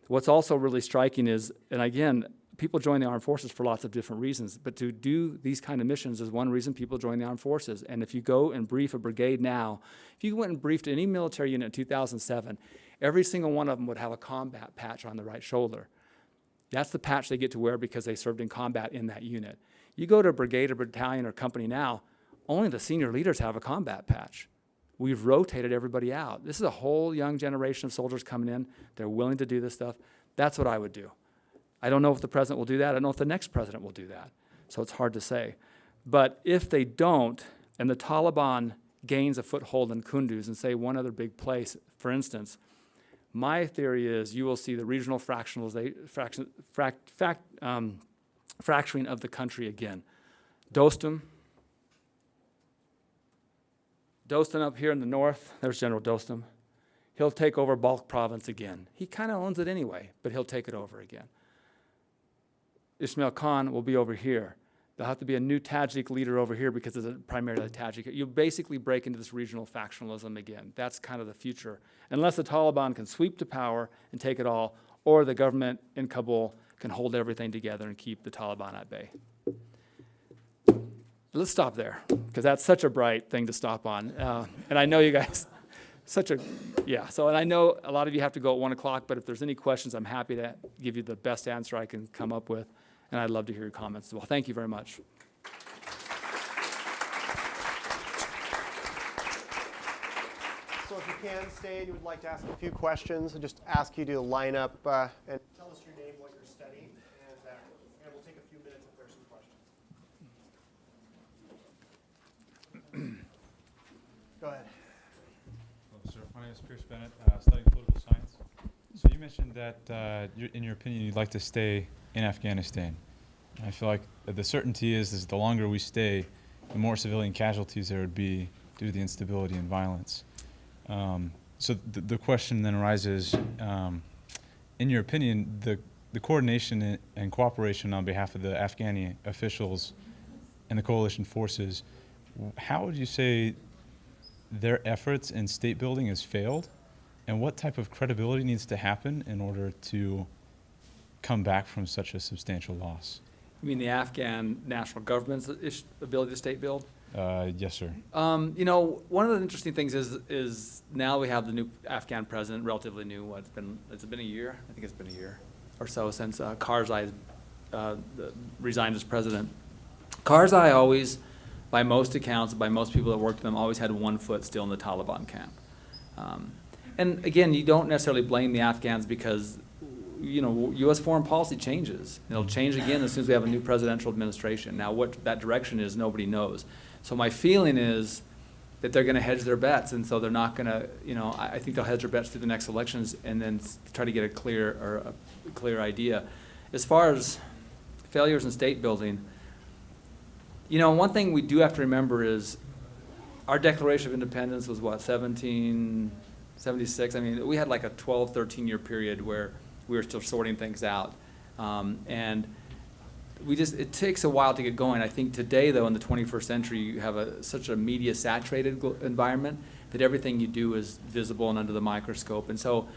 What's also really striking is, and again, people join the armed forces for lots of different reasons, but to do these kind of missions is one reason people join the armed forces. And if you go and brief a brigade now, if you went and briefed any military unit in 2007, every single one of them would have a combat patch on the right shoulder. That's the patch they get to wear because they served in combat in that unit. You go to a brigade or battalion or company now, only the senior leaders have a combat patch. We've rotated everybody out. This is a whole young generation of soldiers coming in. They're willing to do this stuff. That's what I would do. I don't know if the president will do that. I don't know if the next president will do that. So it's hard to say. But if they don't, and the Taliban gains a foothold in Kunduz and say one other big place, for instance, my theory is you will see the regional fracturing of the country again. Dostum up here in the north, there's General Dostum. He'll take over Balkh province again. He kind of owns it anyway, but he'll take it over again. Ismail Khan will be over here. There'll have to be a new Tajik leader over here because it's primarily Tajik. You basically break into this regional factionalism again. That's kind of the future. Unless the Taliban can sweep to power and take it all, or the government in Kabul can hold everything together and keep the Taliban at bay. Let's stop there, because that's such a bright thing to stop on. And I know you guys, Yeah, so, and I know a lot of you have to go at 1 o'clock, but if there's any questions, I'm happy to give you the best answer I can come up with, and I'd love to hear your comments as well. Thank you very much. So if you can stay and you would like to ask a few questions, I just ask you to line up and tell us your name, what you're studying, and we'll take a few minutes if there's some questions. Go ahead. Hello, sir. My name is Pierce Bennett, studying political science. So you mentioned that, in your opinion, you'd like to stay in Afghanistan. And I feel like the certainty is the longer we stay, the more civilian casualties there would be due to the instability and violence. So the question then arises, in your opinion, the coordination and cooperation on behalf of the Afghani officials and the coalition forces, how would you say their efforts in state building has failed, and what type of credibility needs to happen in order to come back from such a substantial loss? You mean the Afghan national government's ability to state build? Yes, sir. You know, one of the interesting things is now we have the new Afghan president, relatively new. Has it been a year? I think it's been a year or so since Karzai resigned as president. Karzai always, by most accounts, by most people that worked with him, always had one foot still in the Taliban camp. And again, you don't necessarily blame the Afghans because, you know, U.S. foreign policy changes. It'll change again as soon as we have a new presidential administration. Now, what that direction is, nobody knows. So my feeling is that they're going to hedge their bets, and so they're not going to, you know, I think they'll hedge their bets through the next elections and then try to get a clear idea. As far as failures in state building, you know, one thing we do have to remember is our Declaration of Independence was what, 1776? I mean, we had like a 12, 13-year period where we were still sorting things out. And it takes a while to get going. I think today, though, in the 21st century, you have such a media-saturated environment that everything you do is visible and under the microscope. And so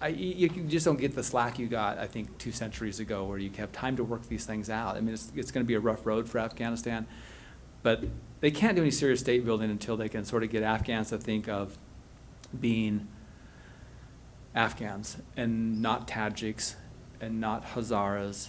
you just don't get the slack you got, I think, 2 centuries ago, where you have time to work these things out. I mean, it's going to be a rough road for Afghanistan. But they can't do any serious state building until they can sort of get Afghans to think of being Afghans and not Tajiks and not Hazaras.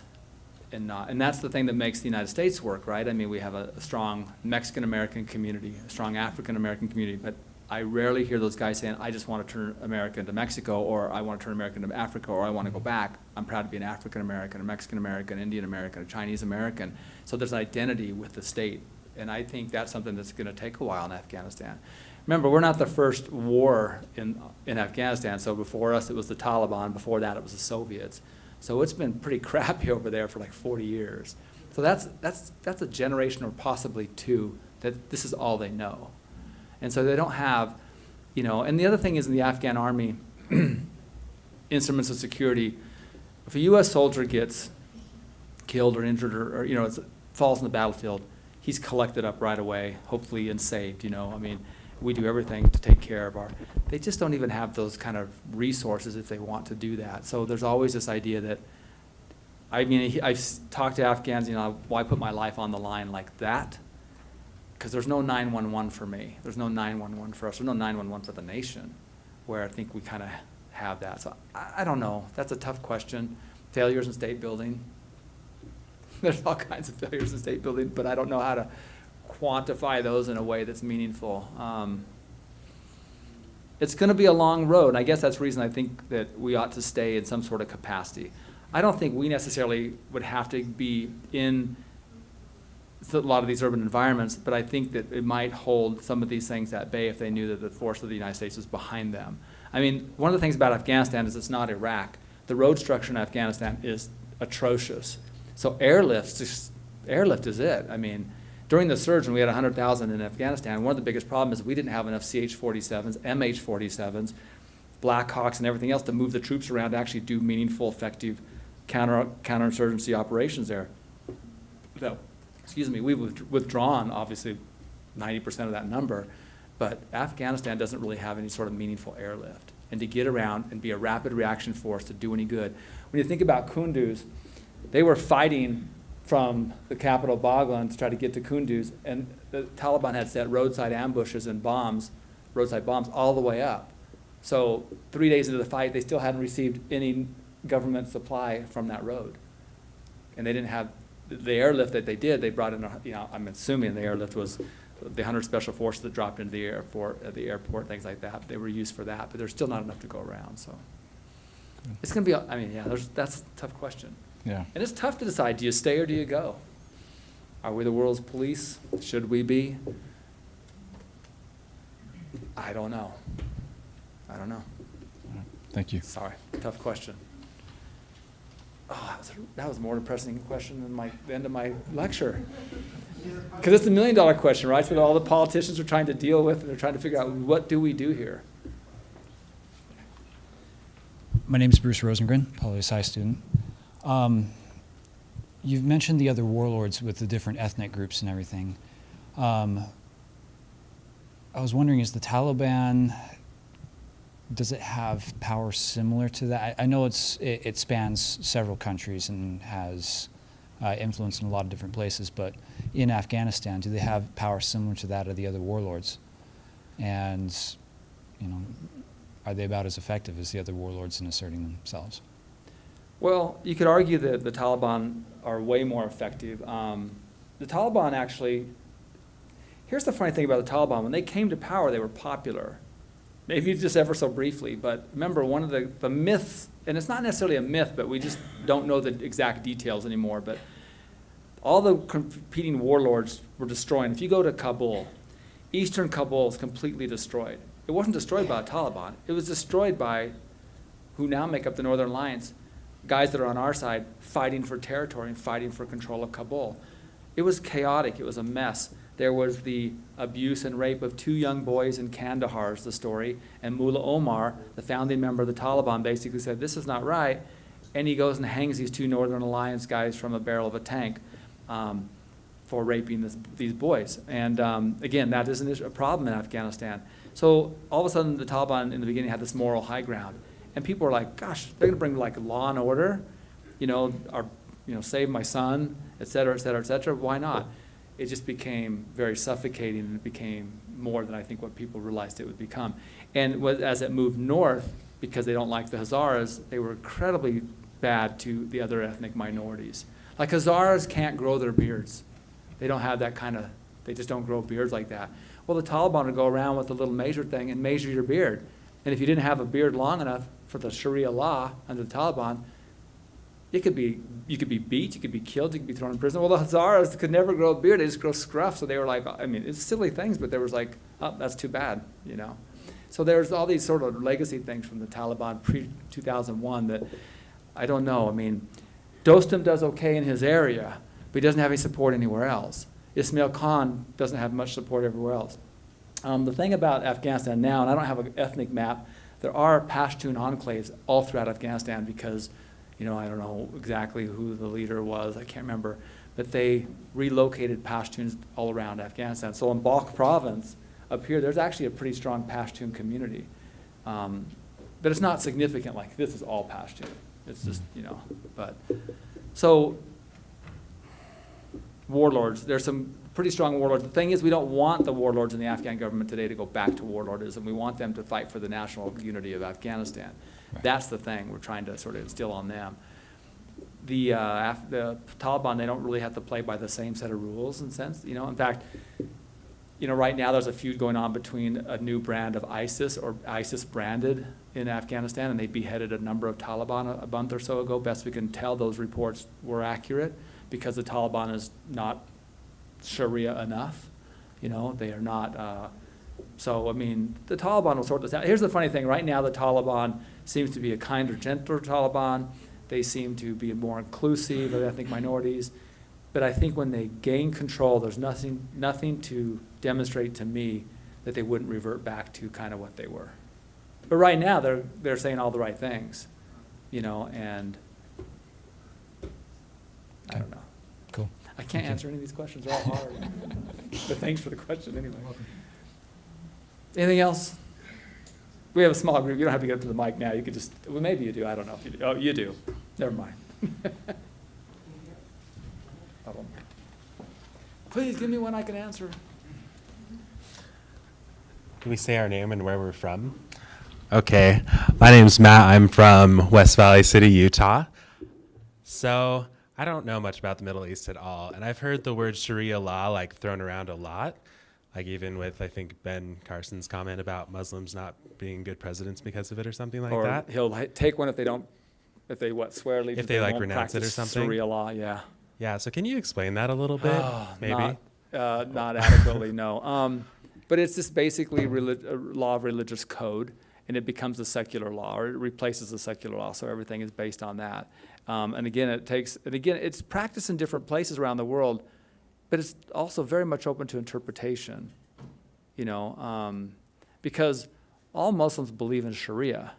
And that's the thing that makes the United States work, right? I mean, we have a strong Mexican-American community, a strong African-American community, but I rarely hear those guys saying, I just want to turn America into Mexico, or I want to turn America into Africa, or I want to go back. I'm proud to be an African-American, a Mexican-American, Indian-American, a Chinese-American. So there's an identity with the state, and I think that's something that's going to take a while in Afghanistan. Remember, we're not the first war in Afghanistan, so before us it was the Taliban, before that it was the Soviets. So it's been pretty crappy over there for like 40 years. So that's a generation or possibly two that this is all they know. And so they don't have, you know, and the other thing is in the Afghan army, instruments of security, if a US soldier gets killed or injured or you know, falls in the battlefield, he's collected up right away, hopefully, and saved, you know. I mean, we do everything to take care of they just don't even have those kind of resources if they want to do that. So there's always this idea that, I mean, I've talked to Afghans, you know, why put my life on the line like that? Because there's no 911 for me. There's no 911 for us. There's no 911 for the nation, where I think we kind of have that. So I don't know. That's a tough question. Failures in state building. There's all kinds of failures in state building, but I don't know how to quantify those in a way that's meaningful. It's going to be a long road, and I guess that's the reason I think that we ought to stay in some sort of capacity. I don't think we necessarily would have to be in a lot of these urban environments, but I think that it might hold some of these things at bay if they knew that the force of the United States was behind them. I mean, one of the things about Afghanistan is it's not Iraq. The road structure in Afghanistan is atrocious. So airlift is it. I mean, during the surge when we had 100,000 in Afghanistan, one of the biggest problems is we didn't have enough CH-47s, MH-47s, Black Hawks, and everything else to move the troops around to actually do meaningful, effective counterinsurgency operations there. So, excuse me, we've withdrawn, obviously, 90% of that number, but Afghanistan doesn't really have any sort of meaningful airlift. And to get around and be a rapid reaction force to do any good. When you think about Kunduz, they were fighting from the capital Baghlan to try to get to Kunduz, and the Taliban had set roadside ambushes and bombs roadside bombs all the way up. So 3 days into the fight, they still hadn't received any government supply from that road. And they didn't have, the airlift that they did, they brought in, I'm assuming the airlift was the 100 Special Forces that dropped into the airport, things like that. They were used for that, but there's still not enough to go around, so. It's gonna be, that's a tough question. Yeah. And it's tough to decide, do you stay or do you go? Are we the world's police? Should we be? I don't know. Thank you. Sorry, tough question. Oh, that was a more depressing question than the end of my lecture. Because it's the $1 million question, right? So all the politicians are trying to deal with, and they're trying to figure out, what do we do here? My name is Bruce Rosengren, poli-sci student. You've mentioned the other warlords with the different ethnic groups and everything. I was wondering, is the Taliban, does it have power similar to that? I know it spans several countries and has influence in a lot of different places, but in Afghanistan, do they have power similar to that of the other warlords? And, are they about as effective as the other warlords in asserting themselves? Well, you could argue that the Taliban are way more effective. The Taliban actually, here's the funny thing about the Taliban. When they came to power, they were popular. Maybe just ever so briefly, but remember one of the myths, and it's not necessarily a myth, but we just don't know the exact details anymore, but all the competing warlords were destroying. If you go to Kabul, eastern Kabul is completely destroyed. It wasn't destroyed by the Taliban. It was destroyed by who now make up the Northern Alliance, guys that are on our side fighting for territory and fighting for control of Kabul. It was chaotic. It was a mess. There was the abuse and rape of 2 young boys in Kandahar is the story, and Mullah Omar, the founding member of the Taliban, basically said, this is not right, and he goes and hangs these 2 Northern Alliance guys from a barrel of a tank for raping these boys. And again, that isn't a problem in Afghanistan. So all of a sudden, the Taliban in the beginning had this moral high ground, and people were like, gosh, they're gonna bring like law and order, save my son, et cetera, et cetera, et cetera. Why not? It just became very suffocating, and it became more than I think what people realized it would become. And as it moved north, because they don't like the Hazaras, they were incredibly bad to the other ethnic minorities. Like Hazaras can't grow their beards. They don't have that they just don't grow beards like that. Well, the Taliban would go around with the little measure thing and measure your beard. And if you didn't have a beard long enough for the Sharia law under the Taliban, you could be beat, you could be killed, you could be thrown in prison. Well, the Hazaras could never grow a beard, they just grow scruff. So they were like, it's silly things, but there was like, oh, that's too bad, So there's all these sort of legacy things from the Taliban pre-2001 that I don't know. Dostum does okay in his area, but he doesn't have any support anywhere else. Ismail Khan doesn't have much support everywhere else. The thing about Afghanistan now, and I don't have an ethnic map, there are Pashtun enclaves all throughout Afghanistan because, I don't know exactly who the leader was, I can't remember, but they relocated Pashtuns all around Afghanistan. So in Balkh province, up here, there's actually a pretty strong Pashtun community. But it's not significant, like this is all Pashtun. It's just, so warlords, there's some pretty strong warlords. The thing is, we don't want the warlords in the Afghan government today to go back to warlordism. We want them to fight for the national unity of Afghanistan. Right. That's the thing we're trying to sort of instill on them. The Taliban, they don't really have to play by the same set of rules in sense, In fact, right now there's a feud going on between a new brand of ISIS or ISIS branded in Afghanistan, and they beheaded a number of Taliban a month or so ago. Best we can tell, those reports were accurate because the Taliban is not Sharia enough, they are not, the Taliban will sort this out. Here's the funny thing, right now the Taliban seems to be a kinder, gentler Taliban. They seem to be more inclusive of ethnic minorities, but I think when they gain control, there's nothing to demonstrate to me that they wouldn't revert back to kind of what they were. But right now, they're saying all the right things, and I don't know. Cool. I can't answer any of these questions, they're all hard. But thanks for the question anyway. Anything else? We have a small group, you don't have to get up to the mic now, you could just, well, maybe you do, I don't know if you do. Oh, you do, never mind. Please give me one I can answer. Can we say our name and where we're from? Okay, my name's Matt. I'm from West Valley City, Utah. So I don't know much about the Middle East at all, and I've heard the word Sharia law like thrown around a lot, like even with I think Ben Carson's comment about Muslims not being good presidents because of it or something like Or that. he'll take one if they swear allegiance. If they, like, won't renounce it or practice something? Sharia law, yeah. Yeah, so can you explain that a little bit? Maybe. Not adequately, no. But it's just basically a law of religious code, and it becomes a secular law, or it replaces the secular law, so everything is based on that. And again, it's practiced in different places around the world, but it's also very much open to interpretation, because all Muslims believe in Sharia,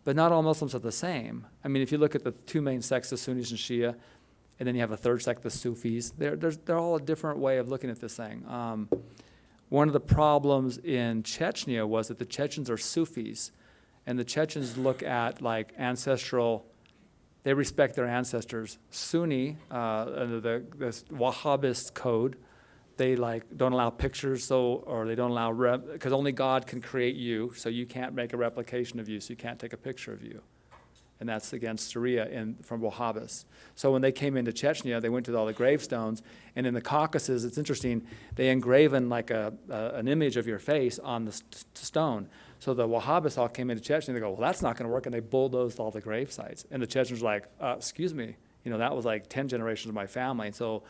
but not all Muslims are the same. I mean, if you look at the two main sects, the Sunnis and Shia, and then you have a third sect, the Sufis, they're all a different way of looking at this thing. One of the problems in Chechnya was that the Chechens are Sufis, and the Chechens look at like they respect their ancestors. Sunni, under this Wahhabist code, they don't allow pictures, or they don't allow because only God can create you, so you can't make a replication of you, so you can't take a picture of you. And that's against Sharia from Wahhabists. So when they came into Chechnya, they went to all the gravestones, and in the Caucasus, it's interesting, they engraven like an image of your face on the stone. So the Wahhabists all came into Chechnya, and they go, well, that's not gonna work, and they bulldozed all the grave sites. And the Chechens were like, excuse me, that was like 10 generations of my family, and so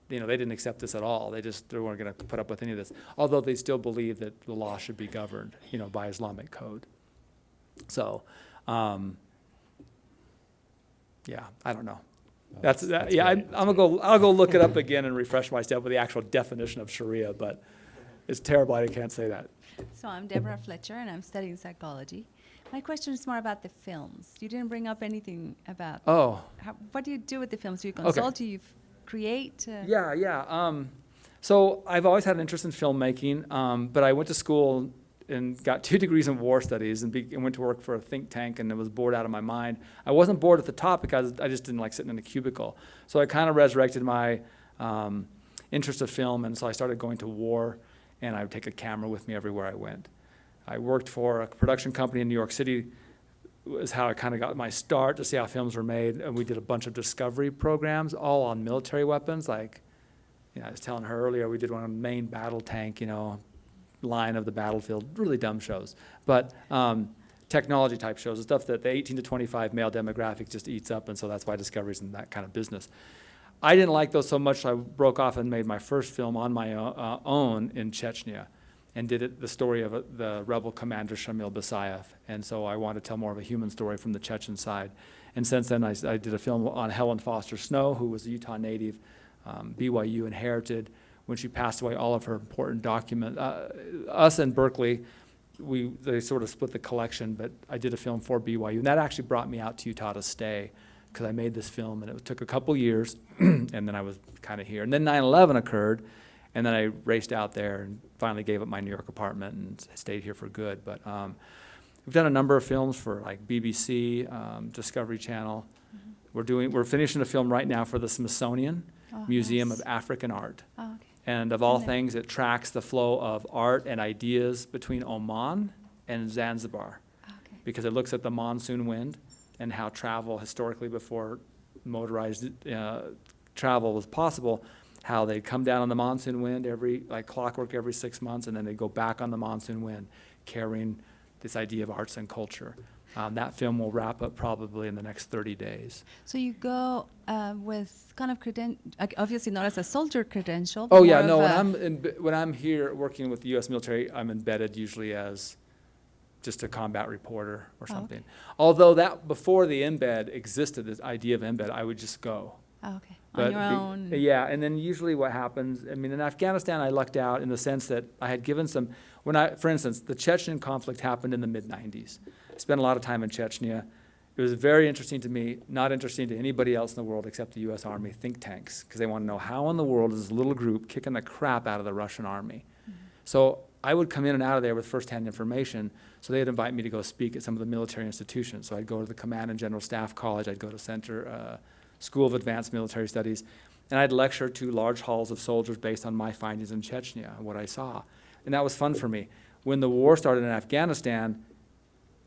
they didn't accept this at all. They weren't gonna put up with any of this, although they still believe that the law should be governed, by Islamic code. So, yeah, I don't know. I'll go look it up again and refresh myself with the actual definition of Sharia, but it's terrible I can't say that. So I'm Deborah Fletcher, and I'm studying psychology. My question is more about the films. You didn't bring up anything about. Oh. What do you do with the films? Do you consult? Do you create? Yeah. So I've always had an interest in filmmaking, but I went to school and got 2 degrees in war studies and went to work for a think tank, and I was bored out of my mind. I wasn't bored at the top because I just didn't like sitting in a cubicle. So I kind of resurrected my interest of film, and so I started going to war, and I would take a camera with me everywhere I went. I worked for a production company in New York City, was how I kind of got my start to see how films were made, and we did a bunch of discovery programs, all on military weapons. I was telling her earlier, we did one on the main battle tank, line of the battlefield, really dumb shows, but technology type shows, the stuff that the 18 to 25 male demographic just eats up, and so that's why Discovery's in that kind of business. I didn't like those so much, so I broke off and made my first film on my own in Chechnya, and did the story of the rebel commander Shamil Basayev, and so I wanted to tell more of a human story from the Chechen side. And since then, I did a film on Helen Foster Snow, who was a Utah native, BYU inherited. When she passed away, all of her important documents, us and Berkeley, they sort of split the collection, but I did a film for BYU, and that actually brought me out to Utah to stay, because I made this film, and it took a couple years, and then I was kind of here. And then 9/11 occurred, and then I raced out there and finally gave up my New York apartment and stayed here for good. But we've done a number of films for like BBC, Discovery Channel. Mm-hmm. We're finishing a film right now for the Smithsonian Museum of African Art. Oh, okay. And of all things, it tracks the flow of art and ideas between Oman and Zanzibar, because it looks at the monsoon wind and how travel historically, before motorized travel was possible, how they come down on the monsoon wind like clockwork every 6 months, and then they go back on the monsoon wind carrying this idea of arts and culture. That film will wrap up probably in the next 30 days. So you go with kind of obviously not as a soldier credential. Oh yeah, no. When I'm here working with the U.S. military, I'm embedded usually as just a combat reporter or something. Okay. Although that before the embed existed, this idea of embed, I would just go. Okay. On your own. Yeah, and then usually what happens, in Afghanistan I lucked out in the sense that I had given some, for instance, the Chechen conflict happened in the mid-90s. I spent a lot of time in Chechnya. It was very interesting to me, not interesting to anybody else in the world except the US Army think tanks, because they want to know how in the world is this little group kicking the crap out of the Russian army. Mm-hmm. So I would come in and out of there with firsthand information, so they'd invite me to go speak at some of the military institutions. So I'd go to the Command and General Staff College, I'd go to School of Advanced Military Studies, and I'd lecture to large halls of soldiers based on my findings in Chechnya and what I saw. And that was fun for me. when the war started in Afghanistan,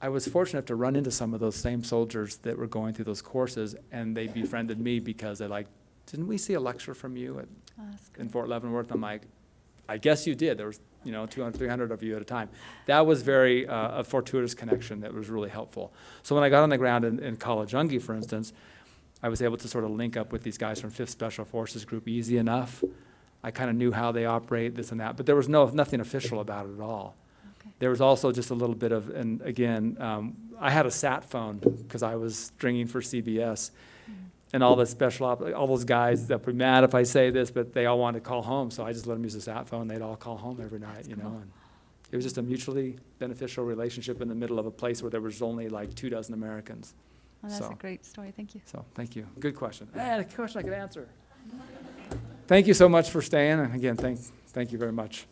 I was fortunate enough to run into some of those same soldiers that were going through those courses, and they befriended me because they're like, didn't we see a lecture from you Oh, that's in good. Fort Leavenworth? I'm like, I guess you did. There was, 200, 300 of you at a time. That was very a fortuitous connection that was really helpful. So when I got on the ground in Kalajungi, for instance, I was able to sort of link up with these guys from 5th Special Forces Group easy enough. I kind of knew how they operate, this and that, but there was nothing official about it at all. Okay. There was also just a little bit of, and again, I had a sat phone because I was stringing for CBS. And all the all those guys that would be mad if I say this, but they all wanted to call home, so I just let them use the sat phone. They'd all call home every night, That's cool. And it was just a mutually beneficial relationship in the middle of a place where there was only like 24 Americans. Well, that's So- a great story. Thank you. So, thank you. Good question. A question I could answer. Thank you so much for staying, and again, thank you very much.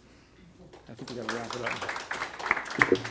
I think we got to wrap it up.